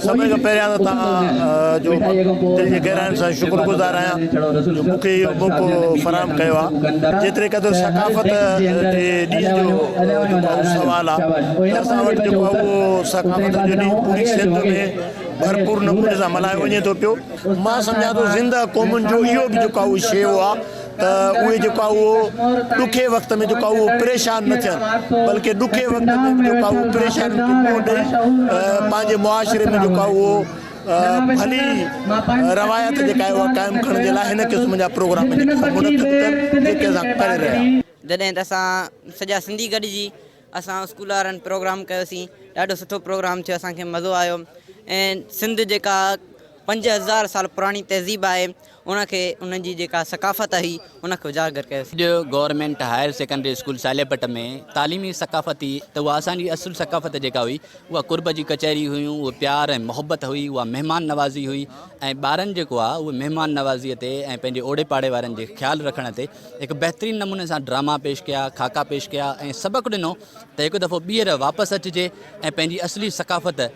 समय खां पहिरियां त तव्हां जो दिलि जी गहराइनि सां शुक्रगुज़ार आहियां जो मूंखे इहो मौक़ो फ़राहम कयो आहे। जेतिरे क़दुरु सकाफ़त जे ॾींहं जो जेको सुवालु आहे असां वटि जेको आहे उहो सकाफ़त जो ॾींहुं पूरी सिंध में भरपूर नमूने सां मल्हायो वञे थो पियो। मां सम्झां थो ज़िंदा क़ौमुनि जो इहो बि जेको आहे उहो शेवा आहे त उहे जेको आहे उहो ॾुखे वक़्त में जेको आहे उहो परेशान न थियनि, बल्कि ॾुखे वक़्त में बि जेको आहे उहो परेशान खे मुंहुं ॾेई पंहिंजे मुआशिरे में जेको आहे उहो भली रवायत जेका आहे उहा क़ाइमु करण जे लाइ हिन क़िस्म जा प्रोग्राम मुनक़िद कनि जेके असां करे रहिया आहियूं। जॾहिं त असां सॼा सिंधी गॾिजी असां स्कूल वारनि प्रोग्राम कयोसीं, ॾाढो सुठो प्रोग्राम थियो, असांखे मज़ो आयो। ऐं सिंध जेका 5000 साल पुराणी तहज़ीब आहे उनखे उनजी जेका सकाफ़त हुई उनखे उजागर कयोसीं। अॼु गवर्नमेंट हायर सेकेंडरी स्कूल सालेपट में तालीमी सकाफ़ती त उहा असांजी असुल सकाफ़त जेका हुई उहा कुर्ब जी कचहरी हुयूं, उहा प्यार ऐं मोहब्बत हुई, उहा महिमान नवाज़ी हुई ऐं ॿारनि जेको आहे उहे महिमान नवाज़ीअ ते ऐं पंहिंजे ओड़े पाड़े वारनि जे ख़्यालु रखण ते हिकु बहितरीनु नमूने सां ड्रामा पेश कया, ख़ाका पेश कया ऐं सबक़ु ॾिनो त हिकु दफ़ो ॿीहर वापसि अचिजे ऐं पंहिंजी असली सकाफ़त